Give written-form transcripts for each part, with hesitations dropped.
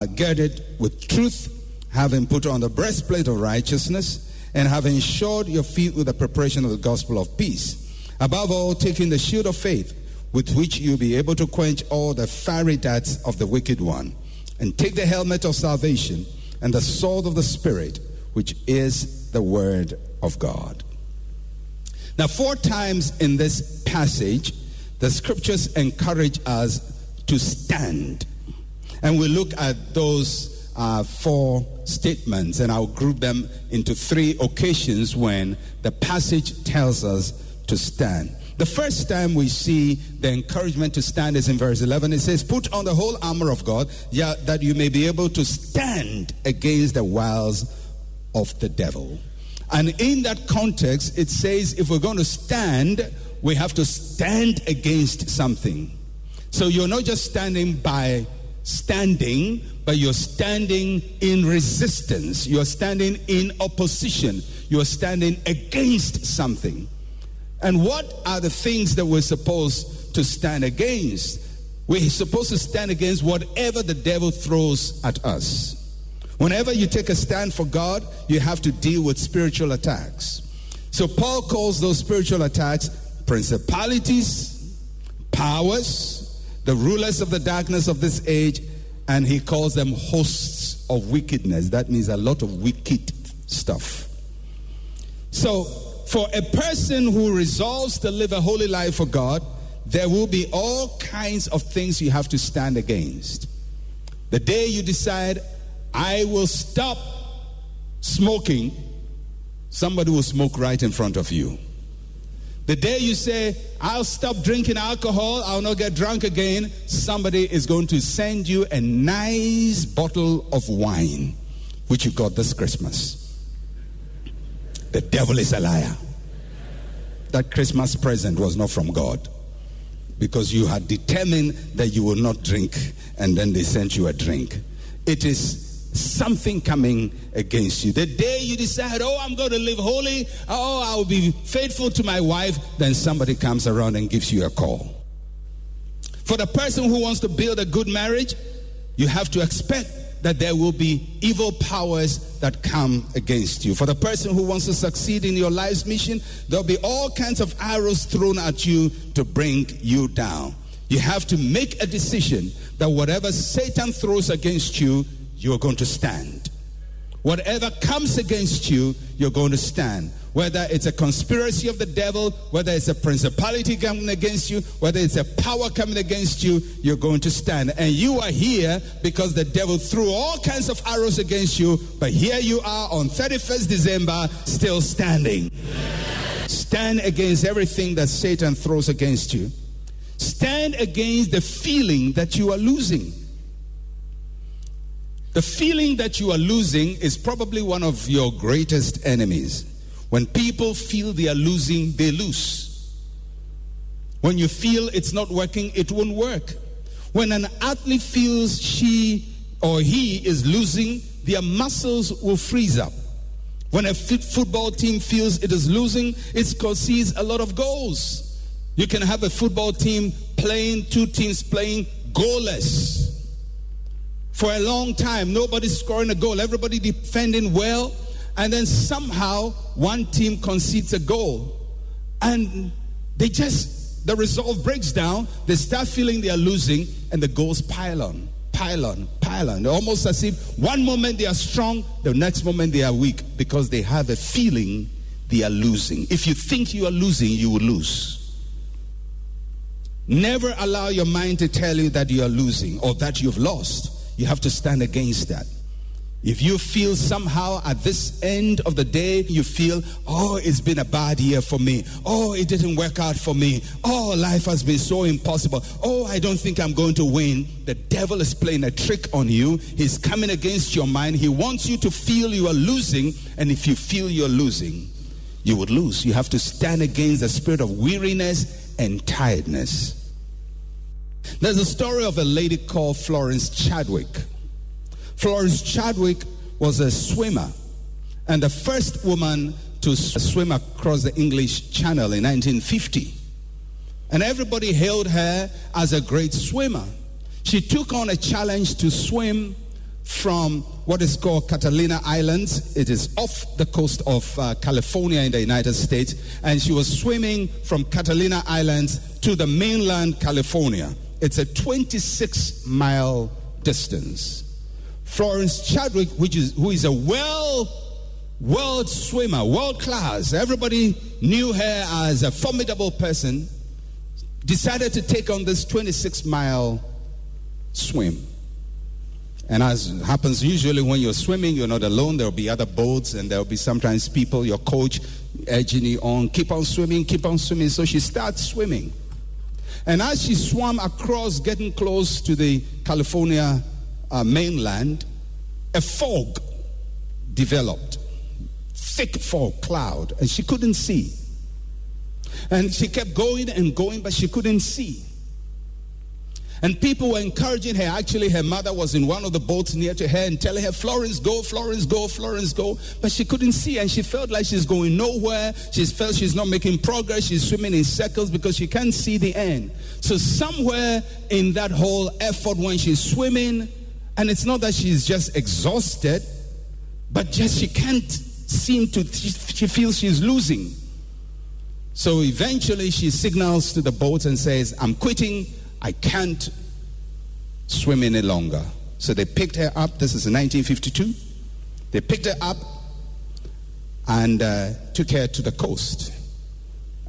girded with truth, having put on the breastplate of righteousness, and having shod your feet with the preparation of the gospel of peace. Above all, taking the shield of faith, with which you'll be able to quench all the fiery darts of the wicked one. And take the helmet of salvation and the sword of the Spirit, which is the word of God. Now, 4 times in this passage, the scriptures encourage us to stand. And we look at those 4 statements, and I'll group them into 3 occasions when the passage tells us to stand. The first time we see the encouragement to stand is in verse 11. It says, put on the whole armor of God, that you may be able to stand against the wiles of the devil. And in that context, it says if we're going to stand, we have to stand against something. So you're not just standing by standing, but you're standing in resistance. You're standing in opposition. You're standing against something. And what are the things that we're supposed to stand against? We're supposed to stand against whatever the devil throws at us. Whenever you take a stand for God, you have to deal with spiritual attacks. So Paul calls those spiritual attacks principalities, powers, the rulers of the darkness of this age, and he calls them hosts of wickedness. That means a lot of wicked stuff. So for a person who resolves to live a holy life for God, there will be all kinds of things you have to stand against. The day you decide, I will stop smoking, somebody will smoke right in front of you. The day you say, I'll stop drinking alcohol, I'll not get drunk again, somebody is going to send you a nice bottle of wine, which you got this Christmas. The devil is a liar. That Christmas present was not from God, because you had determined that you will not drink, and then they sent you a drink. It is something coming against you. The day you decide, I'm going to live holy, I will be faithful to my wife, then somebody comes around and gives you a call. For the person who wants to build a good marriage, you have to expect that there will be evil powers that come against you. For the person who wants to succeed in your life's mission, there'll be all kinds of arrows thrown at you to bring you down. You have to make a decision that whatever Satan throws against you, you're going to stand. Whatever comes against you, you're going to stand. Whether it's a conspiracy of the devil, whether it's a principality coming against you, whether it's a power coming against you, you're going to stand. And you are here because the devil threw all kinds of arrows against you, but here you are on 31st December still standing. Stand against everything that Satan throws against you. Stand against the feeling that you are losing. The feeling that you are losing is probably one of your greatest enemies. When people feel they are losing, they lose. When you feel it's not working, it won't work. When an athlete feels she or he is losing, their muscles will freeze up. When a football team feels it is losing, it concedes a lot of goals. You can have a football team playing, 2 teams playing goalless. For a long time, nobody's scoring a goal. Everybody defending well. And then somehow, one team concedes a goal. And the resolve breaks down. They start feeling they are losing. And the goals pile on. Almost as if one moment they are strong, the next moment they are weak. Because they have a feeling they are losing. If you think you are losing, you will lose. Never allow your mind to tell you that you are losing or that you've lost. You have to stand against that. If you feel somehow at this end of the day, you feel, it's been a bad year for me. It didn't work out for me. Life has been so impossible. I don't think I'm going to win. The devil is playing a trick on you. He's coming against your mind. He wants you to feel you are losing. And if you feel you're losing, you would lose. You have to stand against the spirit of weariness and tiredness. There's a story of a lady called Florence Chadwick. Florence Chadwick was a swimmer and the first woman to swim across the English Channel in 1950. And everybody hailed her as a great swimmer. She took on a challenge to swim from what is called Catalina Islands. It is off the coast of California in the United States. And she was swimming from Catalina Islands to the mainland California. It's a 26-mile distance. Florence Chadwick, who is a world swimmer, world class, everybody knew her as a formidable person, decided to take on this 26-mile swim. And as happens usually when you're swimming, you're not alone. There'll be other boats, and there'll be sometimes people, your coach, urging you on, keep on swimming, keep on swimming. So she starts swimming. And as she swam across, getting close to the California mainland, a fog developed. Thick fog cloud, and she couldn't see. And she kept going and going, but she couldn't see. And people were encouraging her. Actually, her mother was in one of the boats near to her and telling her, Florence, go, Florence, go, Florence, go. But she couldn't see, and she felt like she's going nowhere. She felt she's not making progress. She's swimming in circles because she can't see the end. So somewhere in that whole effort when she's swimming, and it's not that she's just exhausted, but just she can't seem to, she feels she's losing. So eventually she signals to the boat and says, I'm quitting. I can't swim any longer. So they picked her up. This is in 1952. They picked her up and took her to the coast.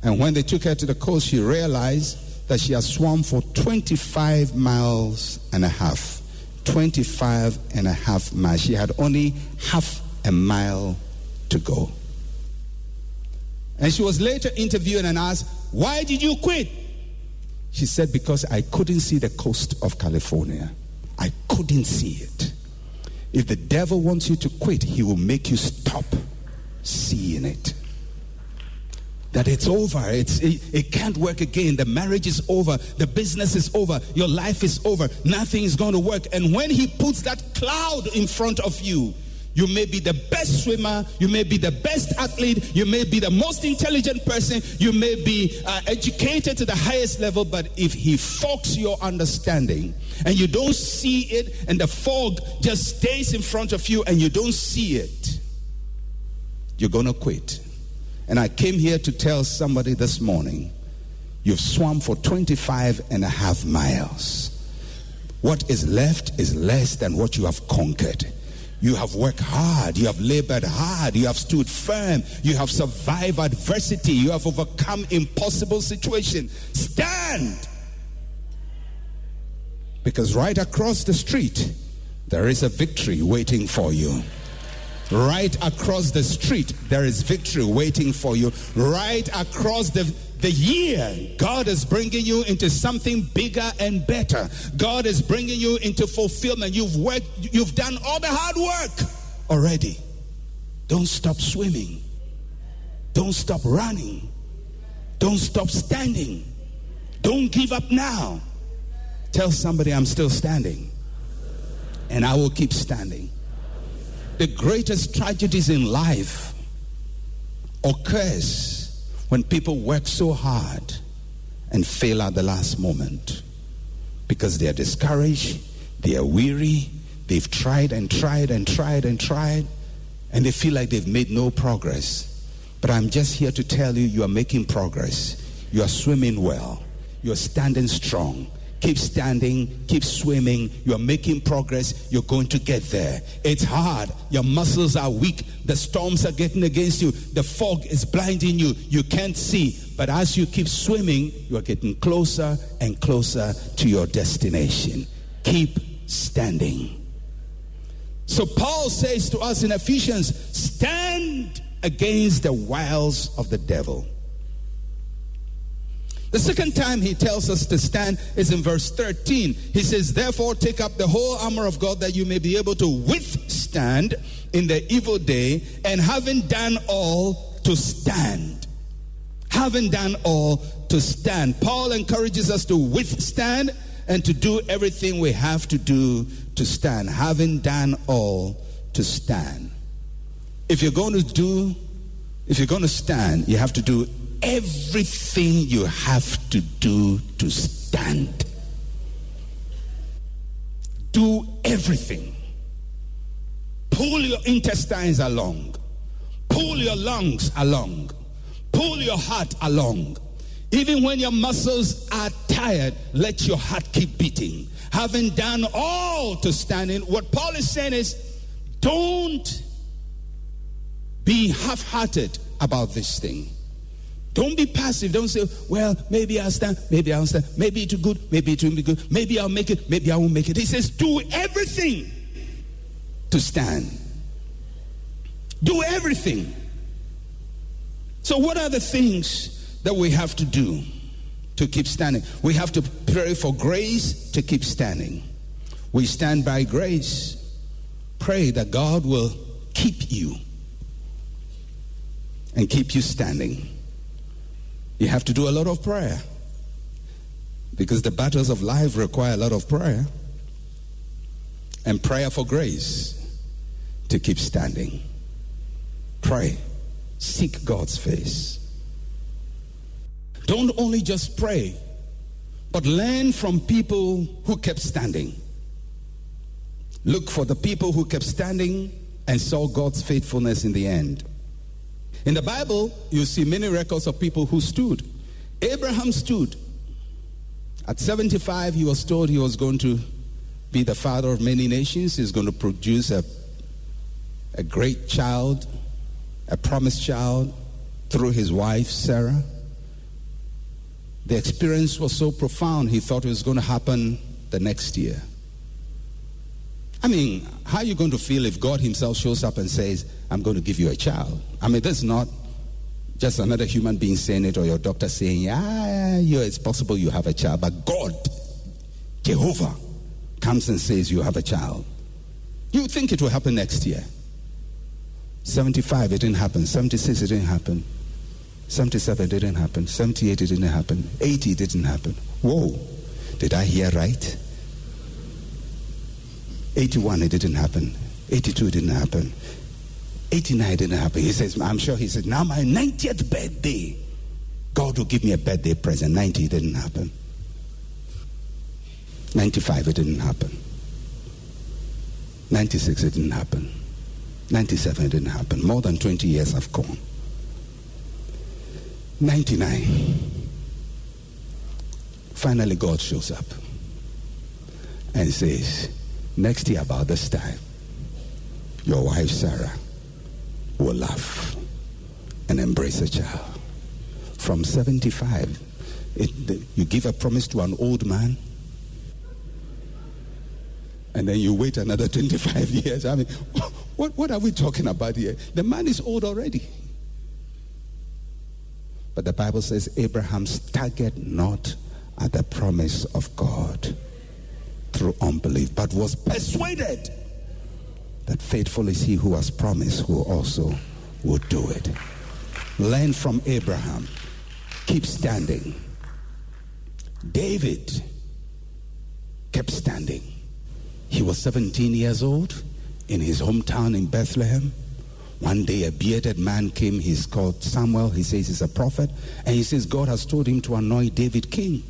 And when they took her to the coast, she realized that she had swum for 25 miles and a half. 25 and a half miles. She had only half a mile to go. And she was later interviewed and asked, why did you quit? She said, because I couldn't see the coast of California. I couldn't see it. If the devil wants you to quit, he will make you stop seeing it. That it's over. It can't work again. The marriage is over. The business is over. Your life is over. Nothing is going to work. And when he puts that cloud in front of you, you may be the best swimmer, you may be the best athlete, you may be the most intelligent person, you may be educated to the highest level, but if he fogs your understanding and you don't see it and the fog just stays in front of you and you don't see it, you're going to quit. And I came here to tell somebody this morning, you've swum for 25 and a half miles. What is left is less than what you have conquered. You have worked hard, you have labored hard, you have stood firm, you have survived adversity, you have overcome impossible situations. Stand! Because right across the street, there is a victory waiting for you. Right across the street, there is victory waiting for you. Right across the year, God is bringing you into something bigger and better. God is bringing you into fulfillment. You've worked, you've done all the hard work already. Don't stop swimming. Don't stop running. Don't stop standing. Don't give up now. Tell somebody, I'm still standing. And I will keep standing. The greatest tragedies in life occurs when people work so hard and fail at the last moment because they are discouraged, they are weary, they've tried and tried and tried and tried, and they feel like they've made no progress. But I'm just here to tell you, you are making progress. You are swimming well. You are standing strong. Keep standing, keep swimming. You are making progress. You're going to get there. It's hard. Your muscles are weak. The storms are getting against you. The fog is blinding you. You can't see. But as you keep swimming, you are getting closer and closer to your destination. Keep standing. So Paul says to us in Ephesians, stand against the wiles of the devil. The second time he tells us to stand is in verse 13. He says, therefore take up the whole armor of God that you may be able to withstand in the evil day, and having done all, to stand. Having done all, to stand. Paul encourages us to withstand and to do everything we have to do to stand. Having done all, to stand. If you're going to stand, you have to do everything you have to do to stand. Do everything. Pull your intestines along. Pull your lungs along. Pull your heart along. Even when your muscles are tired, let your heart keep beating. Having done all to stand in, what Paul is saying is, don't be half-hearted about this thing. Don't be passive. Don't say, well, maybe I'll stand, maybe I'll stand, maybe it's good, maybe it won't be good, maybe I'll make it, maybe I won't make it. He says, do everything to stand. Do everything. So what are the things that we have to do to keep standing? We have to pray for grace to keep standing. We stand by grace. Pray that God will keep you and keep you standing. You have to do a lot of prayer because the battles of life require a lot of prayer and prayer for grace to keep standing. Pray. Seek God's face. Don't only just pray, but learn from people who kept standing. Look for the people who kept standing and saw God's faithfulness in the end. In the Bible, you see many records of people who stood. Abraham stood. At 75, he was told he was going to be the father of many nations. He's going to produce a great child, a promised child, through his wife, Sarah. The experience was so profound, he thought it was going to happen the next year. I mean, how are you going to feel if God himself shows up and says, I'm going to give you a child? I mean, that's not just another human being saying it or your doctor saying, it's possible you have a child. But God, Jehovah, comes and says you have a child. You would think it will happen next year. 75, it didn't happen. 76, it didn't happen. 77, it didn't happen. 78, it didn't happen. 80, it didn't happen. Whoa, did I hear right? 81, it didn't happen. 82, it didn't happen. 89, it didn't happen. He says, I'm sure he said, now my 90th birthday, God will give me a birthday present. 90, it didn't happen. 95, it didn't happen. 96, it didn't happen. 97, it didn't happen. More than 20 years have gone. 99. Finally, God shows up and says, next year about this time, your wife Sarah will laugh and embrace a child. From 75, you give a promise to an old man, and then you wait another 25 years. I mean, what are we talking about here? The man is old already. But the Bible says Abraham staggered not at the promise of God through unbelief, but was persuaded that faithful is he who has promised, who also would do it. Learn from Abraham. Keep standing. David kept standing. He was 17 years old in his hometown in Bethlehem. One day a bearded man came. He's called Samuel. He says he's a prophet. And he says God has told him to anoint David king.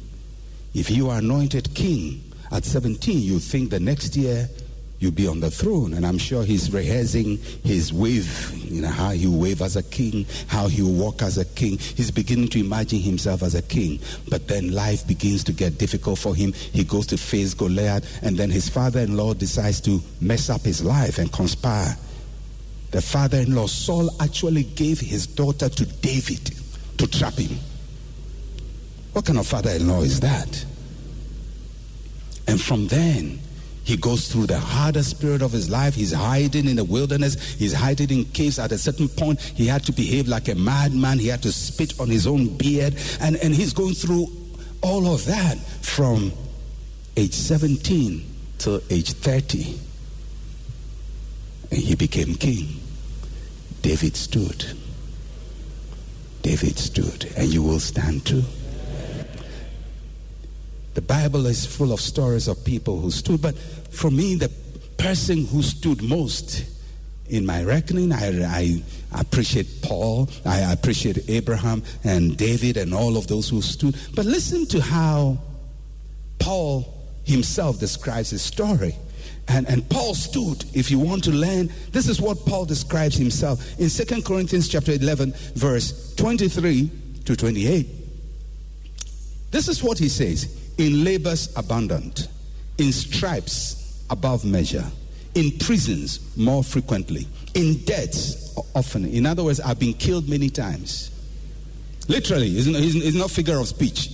If you are anointed king at 17, you think the next year you'll be on the throne. And I'm sure he's rehearsing his wave, how he will wave as a king, how he will walk as a king. He's beginning to imagine himself as a king. But then life begins to get difficult for him. He goes to face Goliath, and then his father-in-law decides to mess up his life and conspire. The father-in-law, Saul, actually gave his daughter to David to trap him. What kind of father-in-law is that? And from then, he goes through the hardest period of his life. He's hiding in the wilderness. He's hiding in caves. At a certain point, he had to behave like a madman. He had to spit on his own beard. And he's going through all of that from age 17 till age 30. And he became king. David stood. David stood. And you will stand too. The Bible is full of stories of people who stood. But for me, the person who stood most in my reckoning, I appreciate Paul. I appreciate Abraham and David and all of those who stood. But listen to how Paul himself describes his story. And Paul stood. If you want to learn, this is what Paul describes himself in 2 Corinthians chapter 11, verse 23 to 28. This is what he says: in labors abundant, in stripes above measure, in prisons more frequently, in deaths often. In other words, I've been killed many times. Literally, it's not figure of speech.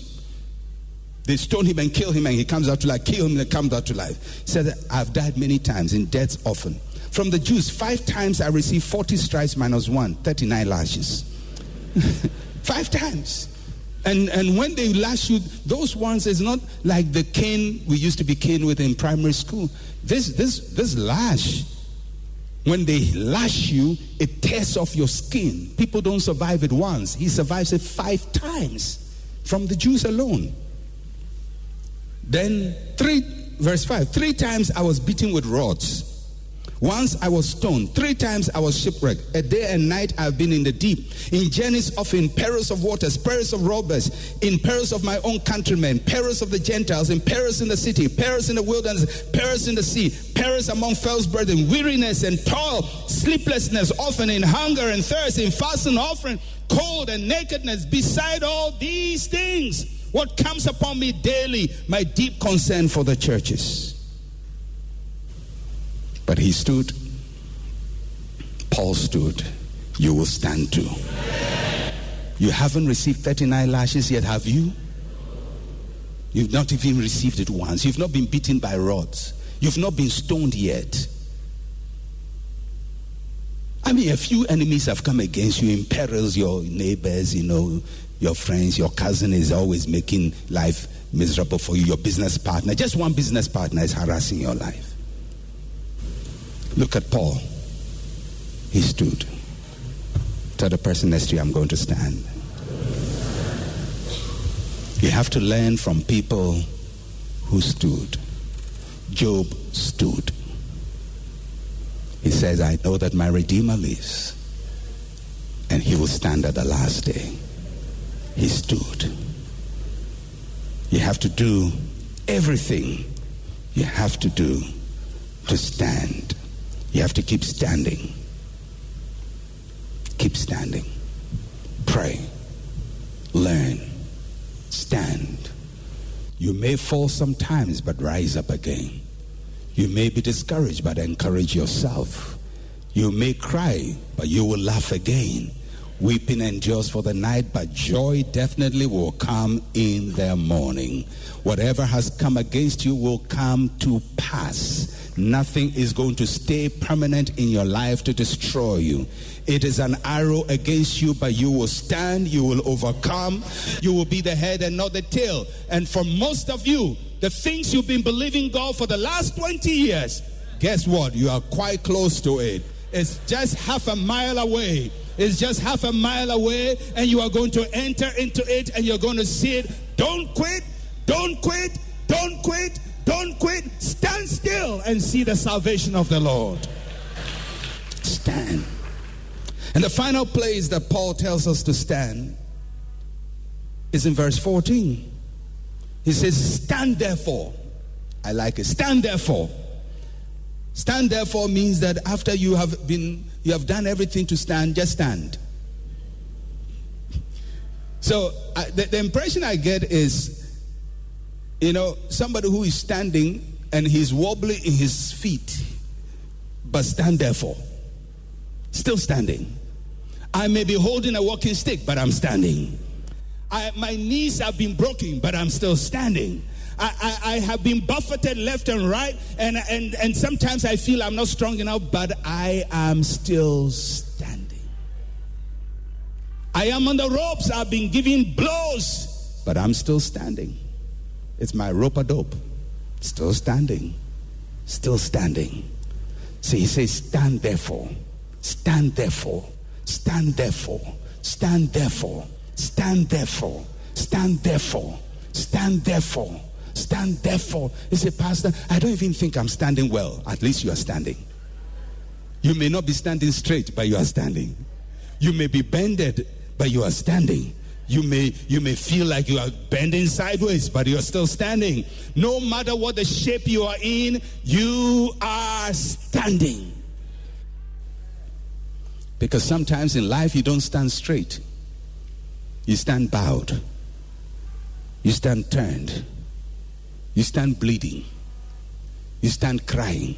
They stone him and kill him, and he comes out to life. Kill him and comes out to life. He said, I've died many times, in deaths often. From the Jews, 5 times I received 40 stripes minus 1, 39 lashes. 5 times. And when they lash you, those ones is not like the cane we used to be caned with in primary school. This lash, when they lash you, it tears off your skin. People don't survive it once. He survives it 5 times from the Jews alone. Then verse 5, 3 times I was beaten with rods. Once I was stoned. 3 times I was shipwrecked. A day and night I have been in the deep. In journeys often, in perils of waters, perils of robbers, in perils of my own countrymen, perils of the Gentiles, in perils in the city, perils in the wilderness, perils in the sea, perils among false brethren, weariness and toil, sleeplessness, often in hunger and thirst, in fasting, offering, cold and nakedness. Beside all these things, what comes upon me daily, my deep concern for the churches. But he stood. Paul stood. You will stand too. You haven't received 39 lashes yet, have you? You've not even received it once. You've not been beaten by rods. You've not been stoned yet. I mean, a few enemies have come against you, imperils your neighbors, your friends, your cousin is always making life miserable for you, your business partner. Just one business partner is harassing your life. Look at Paul. He stood. Tell the person next to you, I'm going to stand. You have to learn from people who stood. Job stood. He says, I know that my Redeemer lives, and he will stand at the last day. He stood. You have to do everything you have to do to stand. You have to keep standing. Keep standing. Pray. Learn. Stand. You may fall sometimes, but rise up again. You may be discouraged, but encourage yourself. You may cry, but you will laugh again. Weeping endures for the night, but joy definitely will come in the morning. Whatever has come against you will come to pass. Nothing is going to stay permanent in your life to destroy you. It is an arrow against you, but you will stand, you will overcome. You will be the head and not the tail. And for most of you, the things you've been believing God for the last 20 years, guess what? You are quite close to it. It's just half a mile away. It's just half a mile away, and you are going to enter into it, and you're going to see it. Don't quit. Don't quit. Don't quit. Don't quit. Stand still and see the salvation of the Lord. Stand. And the final place that Paul tells us to stand is in verse 14. He says, stand therefore. I like it. Stand therefore. Stand therefore means that after you have done everything to stand, just stand. So the impression I get is, somebody who is standing and he's wobbly in his feet, but stand therefore. Still standing. I may be holding a walking stick, but I'm standing. My knees have been broken, but I'm still standing. I have been buffeted left and right, and sometimes I feel I'm not strong enough, but I am still standing. I am on the ropes. I've been giving blows, but I'm still standing. It's my rope-a-dope. Still standing. Still standing. So he says, stand therefore. Stand therefore. Stand therefore. Stand therefore. Stand therefore. Stand therefore. Stand therefore. Stand therefore. You say, Pastor, I don't even think I'm standing well. At least you are standing. You may not be standing straight, but you are standing. You may be bended, but you are standing. You may feel like you are bending sideways, but you're still standing. No matter what the shape you are in, you are standing. Because sometimes in life you don't stand straight. You stand bowed. You stand turned. You stand bleeding. You stand crying.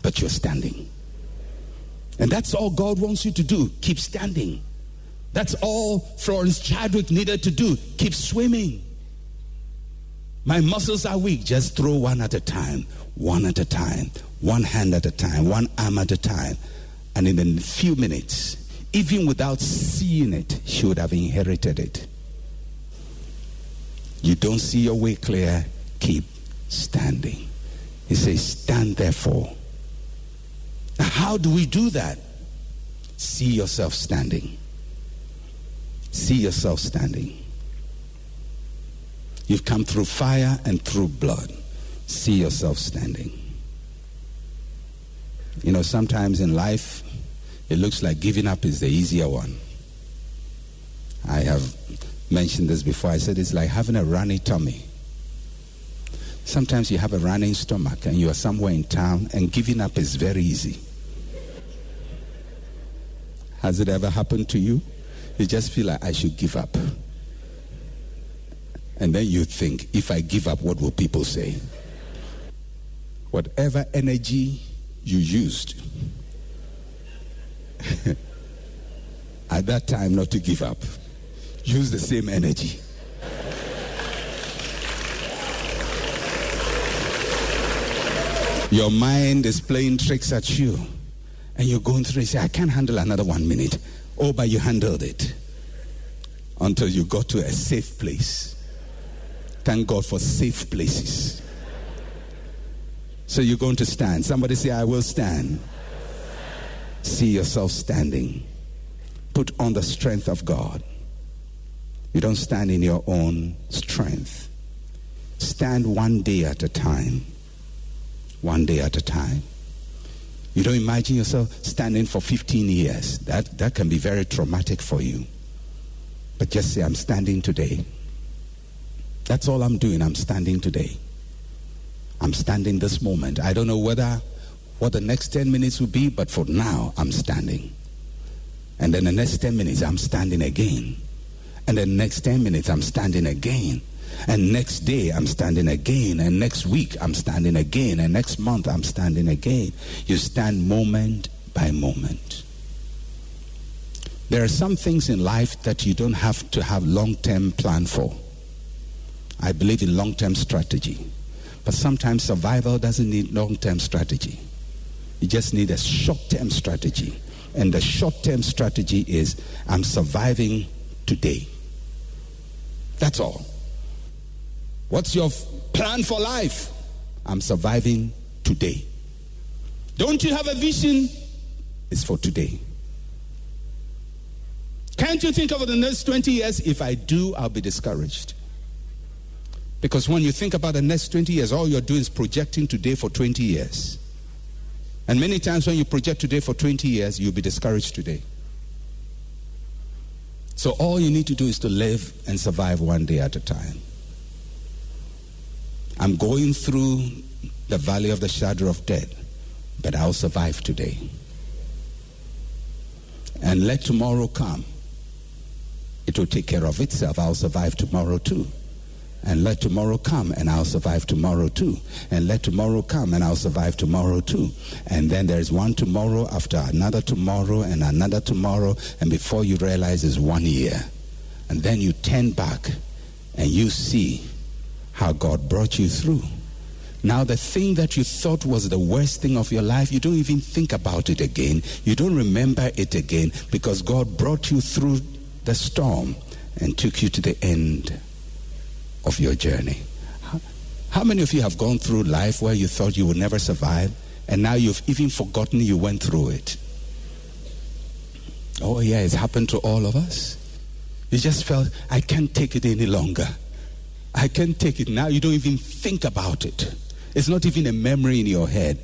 But you're standing. And that's all God wants you to do. Keep standing. That's all Florence Chadwick needed to do. Keep swimming. My muscles are weak. Just throw one at a time. One at a time. One hand at a time. One arm at a time. And in a few minutes, even without seeing it, she would have inherited it. You don't see your way clear. Keep standing. He says, stand therefore. Now, how do we do that? See yourself standing. See yourself standing. You've come through fire and through blood. See yourself standing. You know, sometimes in life, it looks like giving up is the easier one. I have mentioned this before. I said it's like having a runny tummy. Sometimes you have a running stomach and you are somewhere in town and giving up is very easy. Has it ever happened to you? You just feel like I should give up. And then you think, if I give up, what will people say? Whatever energy you used at that time not to give up, use the same energy. Your mind is playing tricks at you. And you're going through and say, I can't handle another 1 minute. Oh, but you handled it. Until you got to a safe place. Thank God for safe places. So you're going to stand. Somebody say, I will stand. See yourself standing. Put on the strength of God. You don't stand in your own strength. Stand one day at a time. One day at a time. You don't imagine yourself standing for 15 years. That can be very traumatic for you. But just say, I'm standing today. That's all I'm doing. I'm standing today. I'm standing this moment. I don't know what the next 10 minutes will be, but for now, I'm standing. And then the next 10 minutes, I'm standing again. And then the next 10 minutes, I'm standing again. And next day, I'm standing again. And next week, I'm standing again. And next month, I'm standing again. You stand moment by moment. There are some things in life that you don't have to have long-term plan for. I believe in long-term strategy. But sometimes survival doesn't need long-term strategy. You just need a short-term strategy. And the short-term strategy is, I'm surviving today. That's all. What's your plan for life? I'm surviving today. Don't you have a vision? It's for today. Can't you think of the next 20 years? If I do, I'll be discouraged. Because when you think about the next 20 years, all you're doing is projecting today for 20 years. And many times when you project today for 20 years, you'll be discouraged today. So all you need to do is to live and survive one day at a time. I'm going through the valley of the shadow of death, but I'll survive today. And let tomorrow come. It will take care of itself. I'll survive tomorrow too. And let tomorrow come and I'll survive tomorrow too. And let tomorrow come and I'll survive tomorrow too. And then there's one tomorrow after another tomorrow and another tomorrow. And before you realize it's 1 year. And then you turn back and you see how God brought you through. Now the thing that you thought was the worst thing of your life, you don't even think about it again. You don't remember it again because God brought you through the storm and took you to the end of your journey. How many of you have gone through life where you thought you would never survive and now you've even forgotten you went through it? Oh yeah, it's happened to all of us. You just felt, I can't take it any longer. I can't take it now. You don't even think about it. It's not even a memory in your head.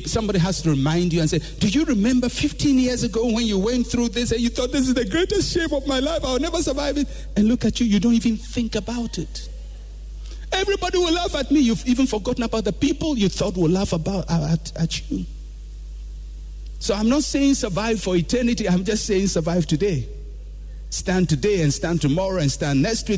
Somebody has to remind you and say, do you remember 15 years ago when you went through this and you thought this is the greatest shame of my life, I'll never survive it? And look at you, you don't even think about it. Everybody will laugh at me. You've even forgotten about the people you thought would laugh at you. So I'm not saying survive for eternity. I'm just saying survive today. Stand today and stand tomorrow and stand next week.